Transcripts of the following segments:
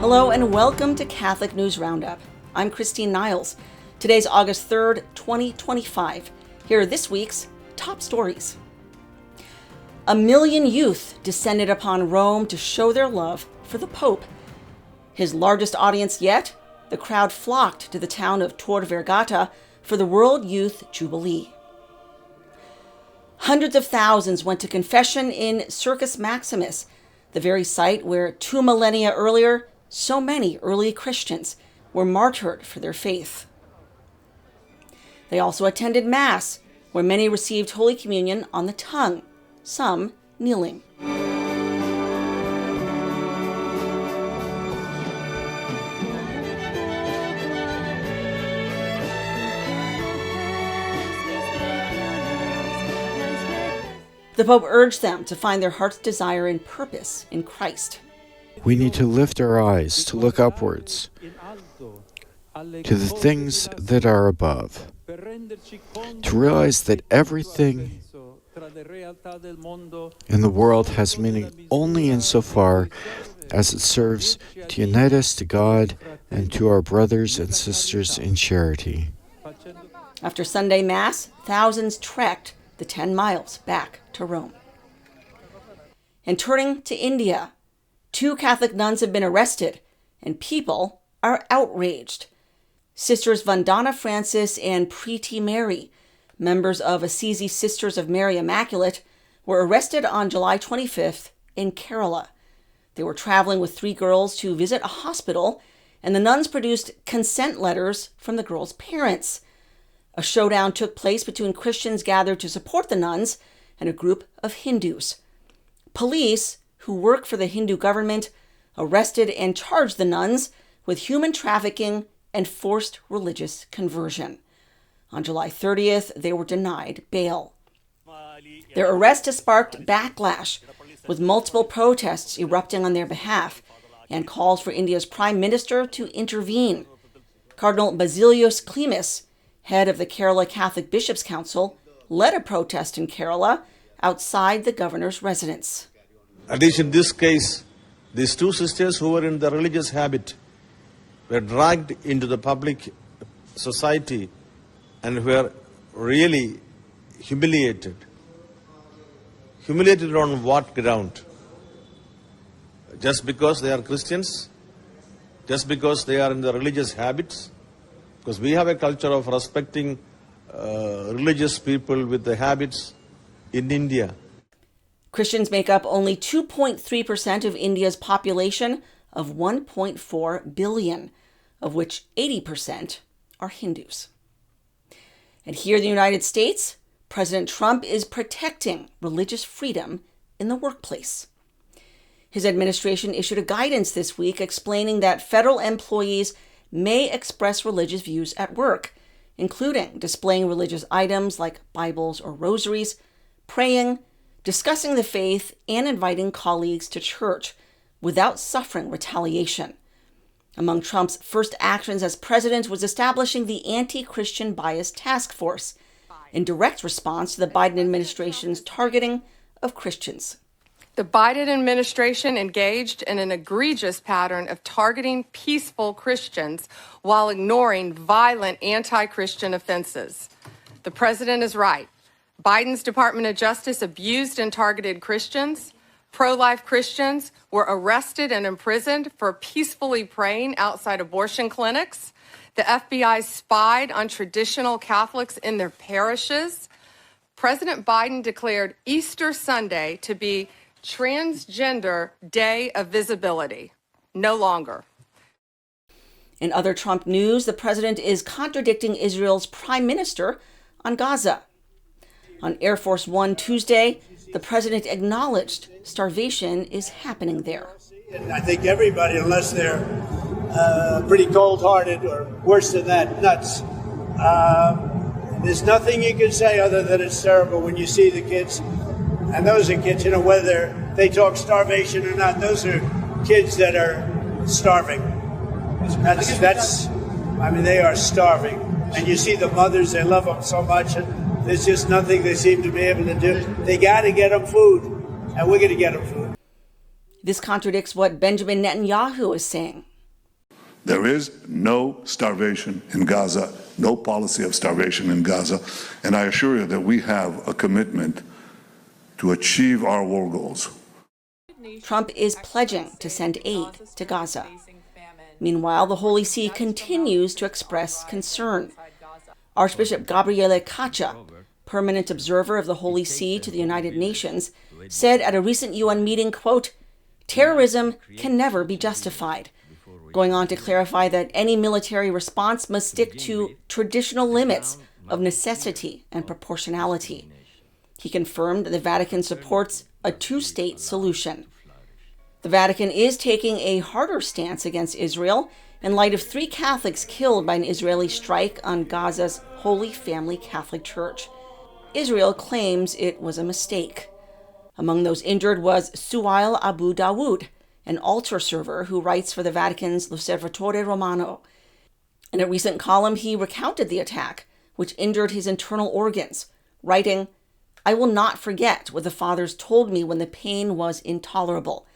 Hello and welcome to Catholic News Roundup. I'm Christine Niles. Today's August 3rd, 2025. Here are this week's top stories. 1 million youth descended upon Rome to show their love for the Pope. His largest audience yet, the crowd flocked to the town of Tor Vergata for the World Youth Jubilee. Hundreds of thousands went to confession in Circus Maximus, the very site where 2 millennia earlier, so many early Christians were martyred for their faith. They also attended Mass, where many received Holy Communion on the tongue, some kneeling. The Pope urged them to find their heart's desire and purpose in Christ. We need to lift our eyes, to look upwards, to the things that are above, to realize that everything in the world has meaning only insofar as it serves to unite us to God and to our brothers and sisters in charity. After Sunday Mass, thousands trekked the 10 miles back to Rome. And turning to India, 2 Catholic nuns have been arrested, and people are outraged. Sisters Vandana Francis and Preeti Mary, members of Assisi Sisters of Mary Immaculate, were arrested on July 25th in Kerala. They were traveling with 3 girls to visit a hospital, and the nuns produced consent letters from the girls' parents. A showdown took place between Christians gathered to support the nuns and a group of Hindus. Police, who work for the Hindu government, arrested and charged the nuns with human trafficking and forced religious conversion. On July 30th, they were denied bail. Their arrest has sparked backlash, with multiple protests erupting on their behalf and calls for India's Prime Minister to intervene. Cardinal Basilios Klimas, head of the Kerala Catholic Bishops' Council, led a protest in Kerala outside the governor's residence. At least in this case, these 2 sisters who were in the religious habit were dragged into the public society and were really humiliated. Humiliated on what ground? Just because they are Christians? Just because they are in the religious habits? Because we have a culture of respecting religious people with the habits in India. Christians make up only 2.3% of India's population of 1.4 billion, of which 80% are Hindus. And here in the United States, President Trump is protecting religious freedom in the workplace. His administration issued a guidance this week explaining that federal employees may express religious views at work, including displaying religious items like Bibles or rosaries, praying, discussing the faith, and inviting colleagues to church without suffering retaliation. Among Trump's first actions as president was establishing the Anti-Christian Bias Task Force, in direct response to the Biden administration's targeting of Christians. The Biden administration engaged in an egregious pattern of targeting peaceful Christians while ignoring violent anti-Christian offenses. The president is right. Biden's Department of Justice abused and targeted Christians. Pro-life Christians were arrested and imprisoned for peacefully praying outside abortion clinics. The FBI spied on traditional Catholics in their parishes. President Biden declared Easter Sunday to be Transgender Day of Visibility. No longer. In other Trump news, the president is contradicting Israel's prime minister on Gaza. On Air Force One Tuesday, the president acknowledged starvation is happening there. I think everybody, unless they're pretty cold-hearted or worse than that, nuts, there's nothing you can say other than it's terrible when you see the kids. And those are kids, whether they talk starvation or not, those are kids that are starving. They are starving. And you see the mothers, they love them so much, and there's just nothing they seem to be able to do. They got to get them food, and we're going to get them food. This contradicts what Benjamin Netanyahu is saying. There is no starvation in Gaza, no policy of starvation in Gaza, and I assure you that we have a commitment to achieve our war goals. Trump is pledging to send aid to Gaza. Meanwhile, the Holy See continues to express concern. Archbishop Gabriele Caccia, permanent observer of the Holy See to the United Nations, said at a recent UN meeting, quote, "Terrorism can never be justified," going on to clarify that any military response must stick to traditional limits of necessity and proportionality. He confirmed that the Vatican supports a two-state solution. The Vatican is taking a harder stance against Israel in light of 3 Catholics killed by an Israeli strike on Gaza's Holy Family Catholic Church. Israel claims it was a mistake. Among those injured was Suhail Abu Dawood, an altar server who writes for the Vatican's L'Osservatore Romano. In a recent column, he recounted the attack, which injured his internal organs, writing, "I will not forget what the fathers told me when the pain was intolerable.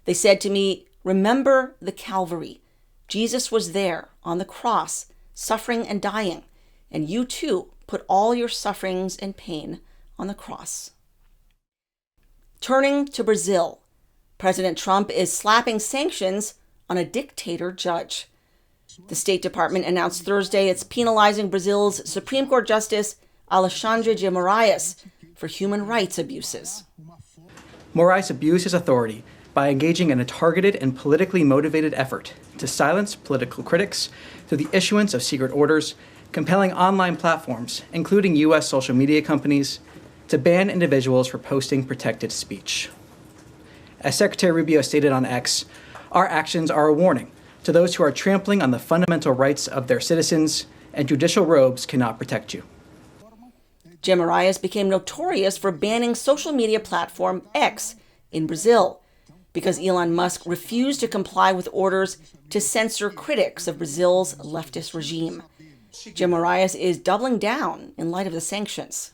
They said to me, 'Remember the Calvary. Jesus was there on the cross, suffering and dying, and you too put all your sufferings and pain on the cross.'" Turning to Brazil, President Trump is slapping sanctions on a dictator judge. The State Department announced Thursday it's penalizing Brazil's Supreme Court Justice Alexandre de Moraes for human rights abuses. Moraes abused his authority by engaging in a targeted and politically motivated effort to silence political critics through the issuance of secret orders, compelling online platforms, including U.S. social media companies, to ban individuals for posting protected speech. As Secretary Rubio stated on X, our actions are a warning to those who are trampling on the fundamental rights of their citizens, and judicial robes cannot protect you. De Moraes became notorious for banning social media platform X in Brazil because Elon Musk refused to comply with orders to censor critics of Brazil's leftist regime. De Moraes is doubling down in light of the sanctions.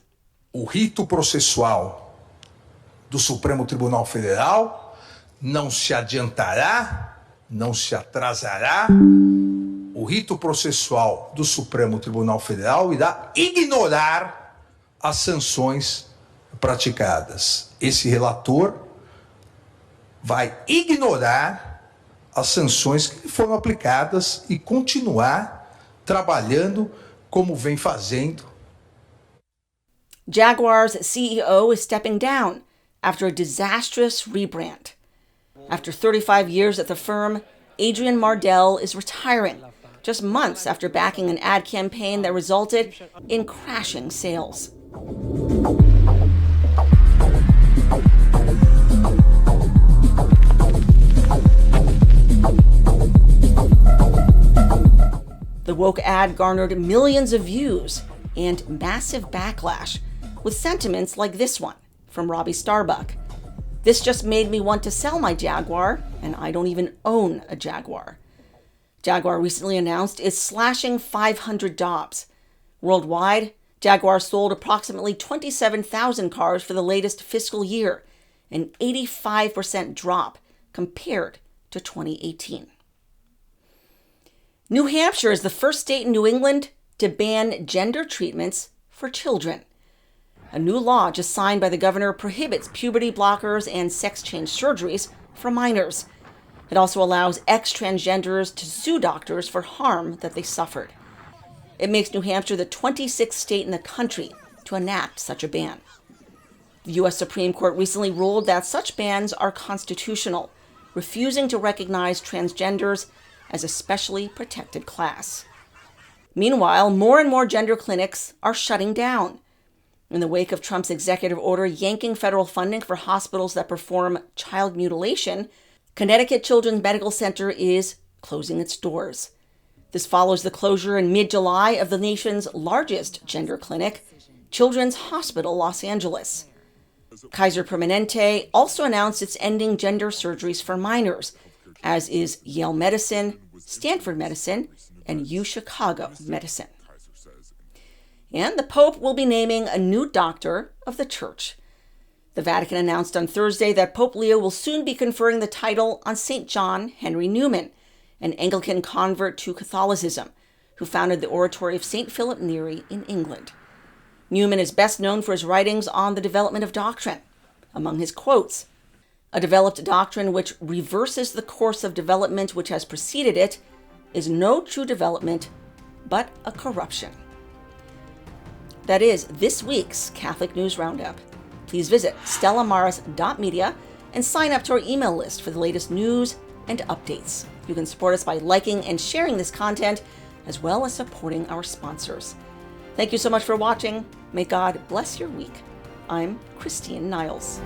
O rito processual do Supremo Tribunal Federal não se adiantará, não se atrasará. O rito processual do Supremo Tribunal Federal irá ignorar as sanções praticadas. Esse relator vai ignorar as sanções que foram aplicadas e continuar trabalhando como vem fazendo. Jaguar's CEO is stepping down after a disastrous rebrand. After 35 years at the firm, Adrian Mardell is retiring just months after backing an ad campaign that resulted in crashing sales. The woke ad garnered millions of views and massive backlash, with sentiments like this one from Robbie Starbuck. "This just made me want to sell my Jaguar, and I don't even own a Jaguar." Jaguar recently announced it's slashing 500 jobs. Worldwide, Jaguar sold approximately 27,000 cars for the latest fiscal year, an 85% drop compared to 2018. New Hampshire is the first state in New England to ban gender treatments for children. A new law just signed by the governor prohibits puberty blockers and sex change surgeries for minors. It also allows ex-transgenders to sue doctors for harm that they suffered. It makes New Hampshire the 26th state in the country to enact such a ban. The U.S. Supreme Court recently ruled that such bans are constitutional, refusing to recognize transgenders as a specially protected class. Meanwhile, more and more gender clinics are shutting down. In the wake of Trump's executive order yanking federal funding for hospitals that perform child mutilation, Connecticut Children's Medical Center is closing its doors. This follows the closure in mid-July of the nation's largest gender clinic, Children's Hospital Los Angeles. Kaiser Permanente also announced it's ending gender surgeries for minors, as is Yale Medicine, Stanford Medicine, and UChicago Medicine. And the Pope will be naming a new doctor of the Church. The Vatican announced on Thursday that Pope Leo will soon be conferring the title on St. John Henry Newman, an Anglican convert to Catholicism, who founded the Oratory of St. Philip Neri in England. Newman is best known for his writings on the development of doctrine. Among his quotes, "A developed doctrine which reverses the course of development which has preceded it is no true development, but a corruption." That is this week's Catholic News Roundup. Please visit stellamaris.media and sign up to our email list for the latest news and updates. You can support us by liking and sharing this content, as well as supporting our sponsors. Thank you so much for watching. May God bless your week. I'm Christine Niles.